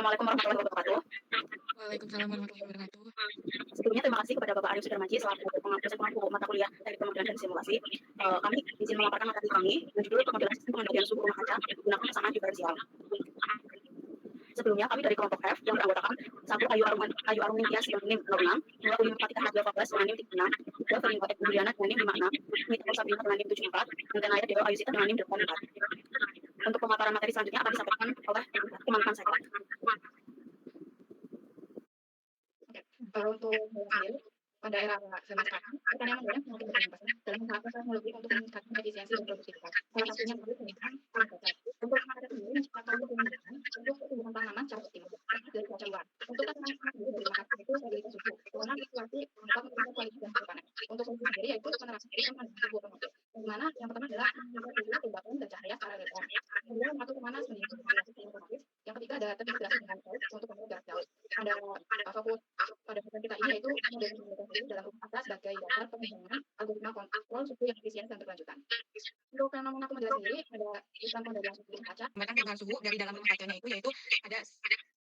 Assalamualaikum warahmatullahi wabarakatuh. Waalaikumsalam warahmatullahi wabarakatuh. Sebelumnya terima kasih kepada Bapak Aryo Sudarmaji selaku dosen pengampu mata kuliah Teknik Pemodelian dan Simulasi. Kami izin memaparkan materi kami berjudul Pemodelian Sistem Pengendalian Suhu Rumah Kaca menggunakan pasangan diferensial. Sebelumnya kami dari kelompok F yang beranggotakan 1 Ayu Arung Ningtyas dengan NIM 06, 2 Ulim Fatihah Nadia 14 dengan NIM 36, 3 Ferin Kotek Budiana dengan NIM 56, Mita Sabrina dengan NIM 74, dan Tenaya Dewa Ayusita dengan NIM 84. Untuk pemaparan materi selanjutnya akan disampaikan oleh teman-teman saya. Kalau untuk saya sendiri, pada era semester sekarang, pertanian modern semakin berkembang dalam menggunakan teknologi untuk meningkatkan efisiensi dan produktivitas. Salah satunya adalah penggunaan pengangkutan. Untuk masyarakat sendiri menciptakan penggunaan untuk pertumbuhan tanaman secara optimal, termasuk dari cuaca luar. Untuk tanaman sendiri dari masyarakat itu stabilitas suhu, karena fluktuasi dapat menentukan kualitas dan hasil panen. Untuk solusi sendiri yaitu penerapkan sistem suhu otomatis. Di mana yang pertama adalah mengatur suhu, kelembapan, dan cahaya secara real. Kemudian mengatur pemanas menggunakan sistem otomatis. Yang ketiga ada terintegrasi dengan cloud untuk mengatur jarak jauh. Ada fokus pada program kita ini yaitu model implementasi dalam rumah kaca sebagai dasar pengembangan algoritma kontrol suhu yang efisien dan berkelanjutan. Untuk fenomena pemodelian sendiri ada sistem pemodelian suhu rumah kaca. Menggunakan perubahan suhu dari dalam rumah kacanya itu yaitu ada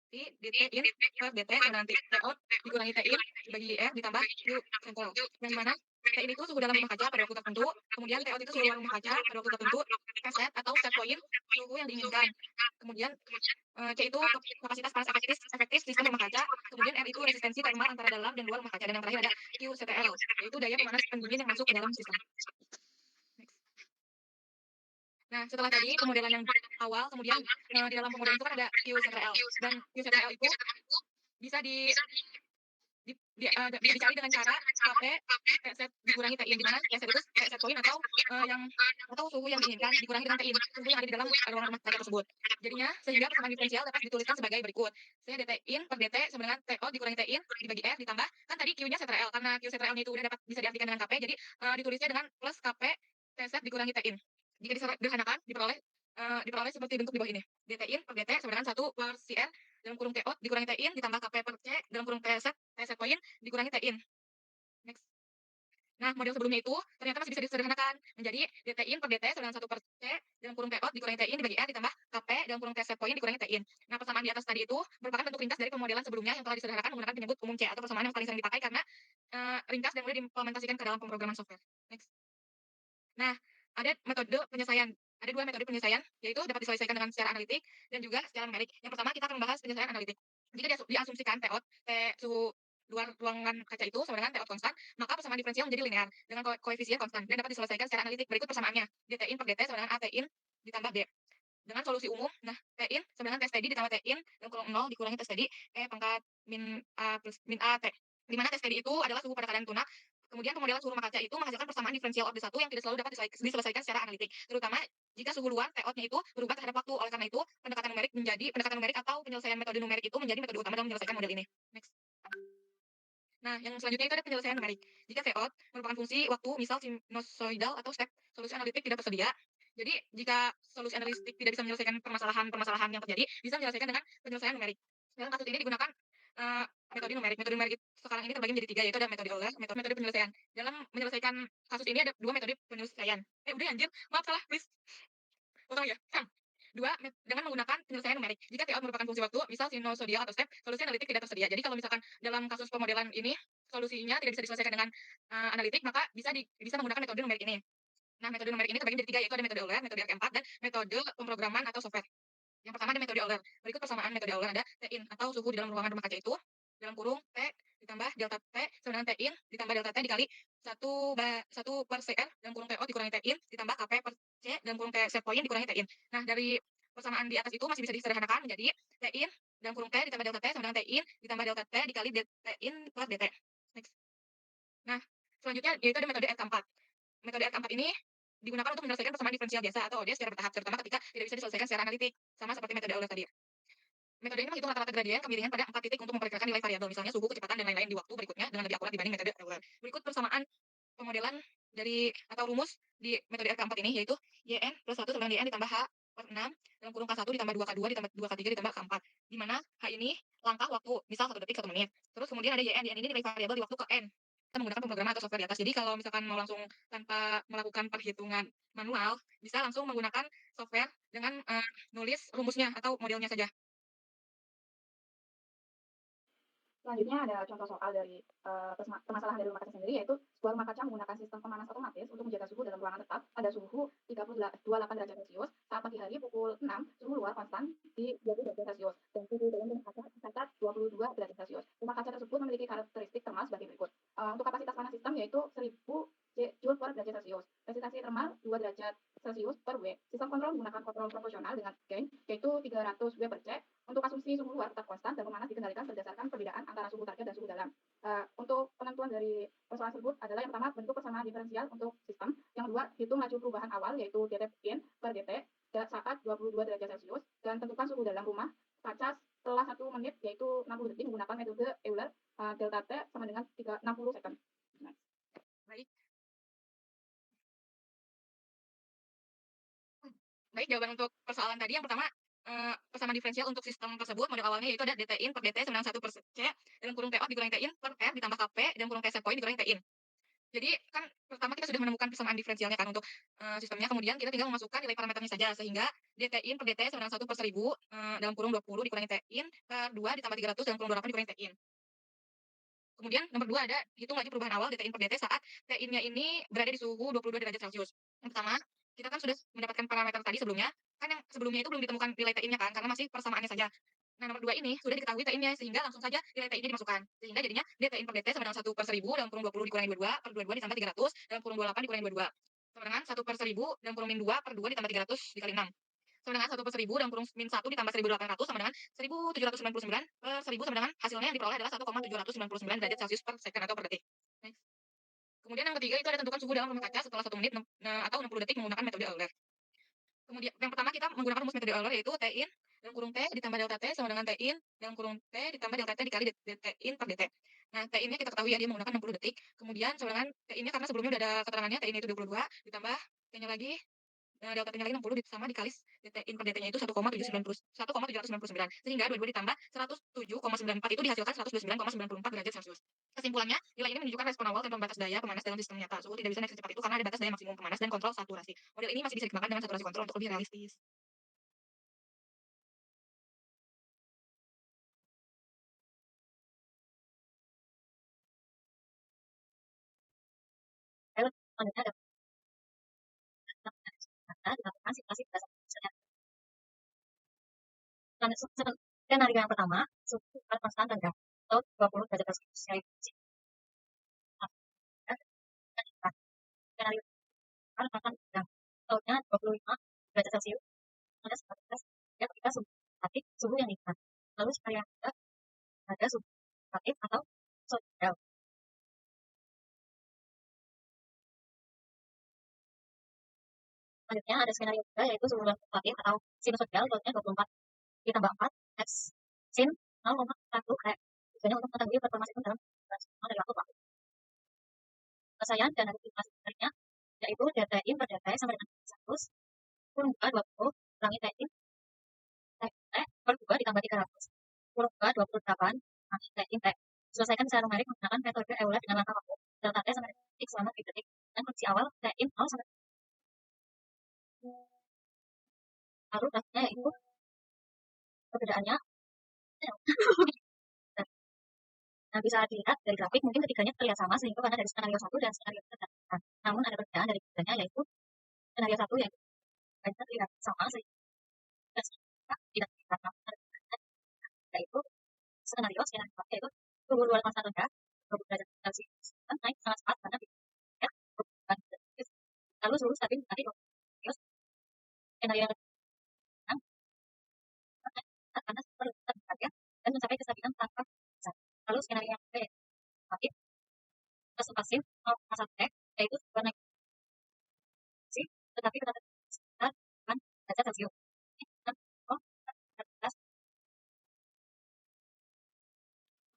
T dt in per dt dan nanti T out dikurangi T in dibagi R ditambah Q sentral. Yang mana T in itu suhu dalam rumah kaca pada waktu tertentu, kemudian T out itu suhu luar rumah kaca pada waktu tertentu, set atau set point suhu yang diinginkan. Kemudian C itu kapasitas panas efektif sistem rumah kaca, kemudian R itu resistensi termal antara dalam dan luar rumah kaca, dan yang terakhir ada QCTL, yaitu daya pemanas pendingin yang masuk ke dalam sistem. Next. Nah, setelah tadi pemodelan yang awal, kemudian di dalam pemodelan itu kan ada QCTL, dan QCTL itu bisa dicari dengan cara KP set dikurangi TIN, di mana set itu set point atau suhu yang diinginkan dikurangi dengan TIN, suhu yang ada di dalam ruangan rumah kaca tersebut. Jadinya sehingga persamaan diferensial dapat dituliskan sebagai berikut. C dt in per dt sama dengan TO dikurangi TIN dibagi F ditambah kan tadi Q-nya CTRL, karena Q CTRL-nya itu udah dapat bisa diartikan dengan KP, jadi ditulisnya dengan plus KP T set dikurangi TIN. Jika disederhanakan diperoleh seperti bentuk di bawah ini. dt in per dt sama dengan 1 per CR dalam kurung TO dikurangi TIN ditambah KP per C dalam kurung T set point dikurangi TIN. Next. Nah, model sebelumnya itu ternyata masih bisa disederhanakan menjadi dt in per dt sama dengan 1 per C dalam kurung TO dikurangi TIN dibagi R ditambah KP dalam kurung T set point dikurangi TIN. Nah, persamaan di atas tadi itu merupakan bentuk ringkas dari pemodelan sebelumnya yang telah disederhanakan menggunakan penyebut umum C atau persamaan yang paling sering dipakai karena ringkas dan mudah diimplementasikan ke dalam pemrograman software. Next. Nah, ada metode penyelesaian. Ada 2 metode penyelesaian, yaitu dapat diselesaikan dengan secara analitik dan juga secara numerik. Yang pertama, kita akan membahas penyelesaian analitik. Jika diasumsikan T out, suhu luar ruangan kaca itu sama dengan T out konstan, maka persamaan diferensial menjadi linear dengan koefisien konstan dan dapat diselesaikan secara analitik. Berikut persamaannya. dt in per dt sama dengan AT in ditambah D. Dengan solusi umum, nah T in sama dengan T steady ditambah T in dalam kurung 0 dikurangi T steady pangkat min A plus min A T. Di mana T steady itu adalah suhu pada keadaan tunak. Kemudian pemodelan suhu rumah kaca itu menghasilkan persamaan diferensial orde 1 yang tidak selalu dapat diselesaikan secara analitik, terutama jika suhu luar T out-nya itu berubah terhadap waktu. Oleh karena itu, pendekatan numerik atau penyelesaian metode numerik itu menjadi metode utama dalam menyelesaikan model ini. Next. Nah, yang selanjutnya itu ada penyelesaian numerik. Jika T out merupakan fungsi waktu, misal sinusoidal atau step, solusi analitik tidak tersedia. Jadi, jika solusi analitik tidak bisa menyelesaikan permasalahan yang terjadi, bisa menyelesaikan dengan penyelesaian numerik. Dalam kasus ini digunakan metode numerik. Metode numerik sekarang ini terbagi menjadi 3, yaitu ada metode Euler, metode penyelesaian. Dalam menyelesaikan kasus ini ada 2 metode penyelesaian. Udah anjir, maaf salah, please. Potong ya. 2, dengan menggunakan penyelesaian numerik. Jika T out merupakan fungsi waktu, misal sinusoidal atau step, solusi analitik tidak tersedia. Jadi kalau misalkan dalam kasus pemodelan ini solusinya tidak bisa diselesaikan dengan analitik, maka bisa menggunakan metode numerik ini. Nah, metode numerik ini terbagi menjadi 3, yaitu ada metode Euler, metode R4, dan metode pemrograman atau software. Yang pertama ada metode Euler. Berikut persamaan metode Euler ada T in atau suhu di dalam ruangan rumah kaca itu dalam kurung T ditambah delta T sama dengan T in ditambah delta T dikali 1 per CR dalam kurung TO dikurangi T in ditambah KP per C dalam kurung T set point dikurangi T in. Nah, dari persamaan di atas itu masih bisa disederhanakan menjadi T in dalam kurung T ditambah delta T sama dengan T in ditambah delta T dikali T in plus dt. Next. Nah, selanjutnya yaitu ada metode R4. Metode R4 ini digunakan untuk menyelesaikan persamaan diferensial biasa atau OD secara bertahap, terutama ketika tidak bisa diselesaikan secara analitik, sama seperti metode Euler tadi. Metode ini menghitung rata-rata gradien kemiringan pada 4 titik untuk memperkirakan nilai variabel, misalnya suhu, kecepatan, dan lain-lain di waktu berikutnya dengan lebih akurat dibanding metode Euler. Berikut persamaan pemodelan dari atau rumus di metode R4 ini, yaitu YN plus 1 sama dengan YN ditambah H per 6 dalam kurung K1 ditambah 2K2 ditambah 2K3 ditambah K4, di mana H ini langkah waktu, misal 1 detik 1 menit. Terus kemudian ada YN ini nilai variabel di waktu ke N. Kita menggunakan pemrograman atau software di atas. Jadi kalau misalkan mau langsung tanpa melakukan perhitungan manual, bisa langsung menggunakan software dengan nulis rumusnya atau modelnya saja. Selanjutnya ada contoh soal dari permasalahan dari rumah kaca sendiri, yaitu sebuah rumah kaca menggunakan sistem pemanas otomatis untuk menjaga suhu dalam ruangan tetap pada suhu 38 derajat Celcius. Saat pagi hari pukul 6, suhu luar konstan di 20 derajat Celcius dan suhu dalam rumah kaca tercatat 22 derajat Celcius. Rumah kaca tersebut memiliki karakteristik termal sebagai berikut. Untuk kapasitas panas sistem yaitu 1000 Joule per derajat Celcius. Resistansi termal 2 derajat Celcius per W. Sistem kontrol menggunakan kontrol proporsional dengan gain yaitu 300 W per C. Untuk asumsi suhu luar tetap konstan dan pemanas dikendalikan berdasarkan perbedaan antara suhu target dan suhu dalam. Untuk penentuan dari persoalan tersebut adalah yang pertama bentuk persamaan diferensial untuk sistem, yang kedua hitung laju perubahan awal yaitu dt in per dt saat 22 derajat Celcius, dan tentukan suhu dalam rumah kaca setelah 1 menit yaitu 60 detik menggunakan metode Euler. Delta T sama dengan 60 second. Baik. Baik, jawaban untuk persoalan tadi yang pertama, persamaan diferensial untuk sistem tersebut model awalnya yaitu ada dt in per dt sama dengan 1 per c dalam kurung T out dikurangi T in per R ditambah Kp dalam kurung T set point dikurangi T in. Jadi kan pertama kita sudah menemukan persamaan diferensialnya kan untuk, sistemnya, kemudian kita tinggal memasukkan nilai parameternya saja sehingga dt in per dt sama dengan 1 per 1000, dalam kurung 20 dikurangi T in per 2 ditambah 300 dalam kurung 28 dikurangi T in. Kemudian nomor 2 ada hitung lagi perubahan awal dt in per dt saat T in-nya ini berada di suhu 22 derajat Celcius. Yang pertama, kita kan sudah mendapatkan parameter tadi sebelumnya, kan yang sebelumnya itu belum ditemukan nilai T in-nya kan, karena masih persamaannya saja. Nah, nomor 2 ini sudah diketahui T in-nya sehingga langsung saja nilai T in-nya dimasukkan. Sehingga jadinya dt in per dt sama dengan 1 per 1000 dalam kurung 20 dikurangi 22 per 22 ditambah 300 dalam kurung 28 dikurangi 22 sama dengan 1 per 1000 dalam kurung min 2 per 2 ditambah 300 dikali 6 sama dengan 1 per 1000 dalam kurung min 1 ditambah 1800 sama dengan 1799 per 1000 sama dengan hasilnya yang diperoleh adalah 1,799 derajat Celcius per second atau per detik. Next. Kemudian yang ketiga itu ada tentukan suhu dalam rumah kaca setelah 1 menit atau 60 detik menggunakan metode Euler. Kemudian yang pertama kita menggunakan rumus metode Euler yaitu T in dalam kurung T ditambah delta T sama dengan T in dalam kurung T ditambah delta T dikali dt in per dt. Nah, T in-nya kita ketahui ya dia menggunakan 60 detik. Kemudian sama dengan T in-nya karena sebelumnya udah ada keterangannya T in itu 22 ditambah T-nya lagi delta T-nya lagi 60 sama dikali dt in per dt-nya itu 1,799 sehingga 22 ditambah 107,94 itu dihasilkan 129,94 derajat Celcius. Kesimpulannya, nilai ini menunjukkan respon awal tanpa batas daya pemanas dalam sistem nyata. Suhu tidak bisa naik secepat itu karena ada batas daya maksimum pemanas dan kontrol saturasi. Model ini masih bisa dikembangkan dengan saturasi kontrol untuk lebih realistis. Lalu selanjutnya ada dilakukan simulasi berdasarkan skenario yang pertama, suhu konstan rendah atau 20 derajat Celcius yaitu skenario konstan rendah lautnya 25 derajat Celcius ada 19 ya ketika suhu relatif suhu yang nikmat. Lalu skenario yang kedua ada suhu relatif atau sosial. Selanjutnya ada skenario ketiga yaitu suhu relatif atau sinusoidal lautnya 24 ditambah 4 x sin 0,1 e. Tujuannya untuk mengetahui performa sistem dalam dari waktu ke waktu. Penyelesaian dan aplikasi selanjutnya yaitu dt in per dt sama dengan 100 kurung 20 kurangi T in T per 2 ditambah 300 kurung 28 kurangi T in T. Selesaikan secara numerik menggunakan metode Euler dengan langkah waktu delta T sama dengan detik selama 3 detik dan kondisi awal T in 0 sampai lalu grafiknya yaitu perbedaannya. Nah, bisa dilihat dari grafik mungkin ketiganya terlihat sama sehingga karena dari skenario 1 dan skenario 2. Namun ada perbedaan dari ketiganya yaitu skenario 1 yang terlihat sama sehingga tidak terlihat yaitu skenario yaitu suhu luar konstan rendah 20 derajat Celcius dan naik sangat cepat karena ya, lalu suhu stabil tadi skenario yang karena terlihat ya dan mencapai kestabilan tanpa lalu skenario yang B negatif plus pasif 0,1 T yaitu warna tetapi tetap sekitar 8 derajat Celcius.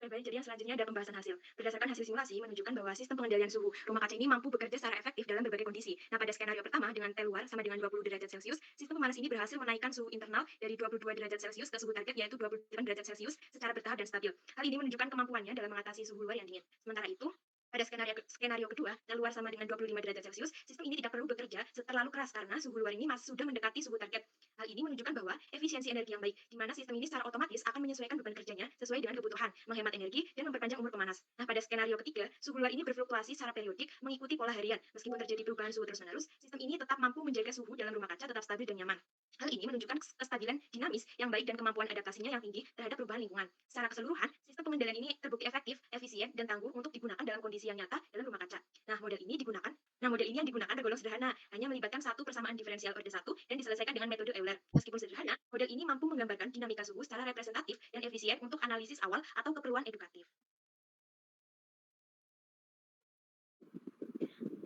Baik, jadi yang selanjutnya ada pembahasan hasil. Berdasarkan hasil simulasi menunjukkan bahwa sistem pengendalian suhu rumah kaca ini mampu bekerja secara efektif dalam berbagai kondisi. Nah, pada skenario pertama dengan T luar sama dengan 20 derajat Celcius, sistem pemanas ini berhasil menaikkan suhu internal dari 22 derajat Celcius ke suhu target yaitu 28 derajat Celcius secara bertahap dan stabil. Hal ini menunjukkan kemampuannya dalam mengatasi suhu luar yang dingin. Sementara itu, Pada skenario kedua, keluar sama dengan 25 derajat Celcius, sistem ini tidak perlu bekerja terlalu keras karena suhu luar ini masih sudah mendekati suhu target. Hal ini menunjukkan bahwa efisiensi energi yang baik, di mana sistem ini secara otomatis akan menyesuaikan beban kerjanya sesuai dengan kebutuhan, menghemat energi, dan memperpanjang umur pemanas. Nah, pada skenario ketiga, suhu luar ini berfluktuasi secara periodik mengikuti pola harian. Meskipun terjadi perubahan suhu terus-menerus, sistem ini tetap mampu menjaga suhu dalam rumah kaca tetap stabil dan nyaman. Hal ini menunjukkan kestabilan dinamis yang baik dan kemampuan adaptasinya yang tinggi terhadap perubahan lingkungan. Secara keseluruhan, sistem pengendalian ini terbukti efektif, efisien, dan tangguh untuk digunakan dalam kondisi yang nyata dalam rumah kaca. Model ini yang digunakan tergolong sederhana, hanya melibatkan satu persamaan diferensial orde 1 dan diselesaikan dengan metode Euler. Meskipun sederhana, model ini mampu menggambarkan dinamika suhu secara representatif dan efisien untuk analisis awal atau keperluan edukatif.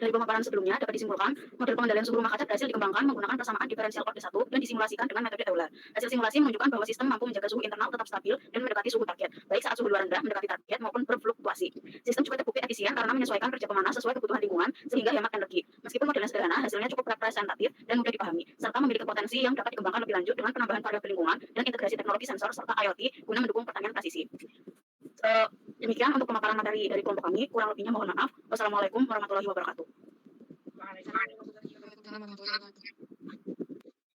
Dari pemaparan sebelumnya dapat disimpulkan, model pengendalian suhu rumah kaca berhasil dikembangkan menggunakan persamaan diferensial orde 1 dan disimulasikan dengan metode Euler. Hasil simulasi menunjukkan bahwa sistem mampu menjaga suhu internal tetap stabil dan mendekati suhu target, baik saat suhu luar rendah mendekati target maupun berfluktuasi. Sistem juga terbukti efisien karena menyesuaikan kerja pemanas sesuai kebutuhan lingkungan sehingga hemat energi. Meskipun modelnya sederhana, hasilnya cukup representatif dan mudah dipahami, serta memiliki potensi yang dapat dikembangkan lebih lanjut dengan penambahan variabel lingkungan dan integrasi teknologi sensor serta IoT guna mendukung pertanian presisi. Demikian untuk pemaparan materi dari kelompok kami. Kurang lebihnya mohon maaf. Wassalamualaikum warahmatullahi wabarakatuh. Waalaikumsalam warahmatullahi wabarakatuh.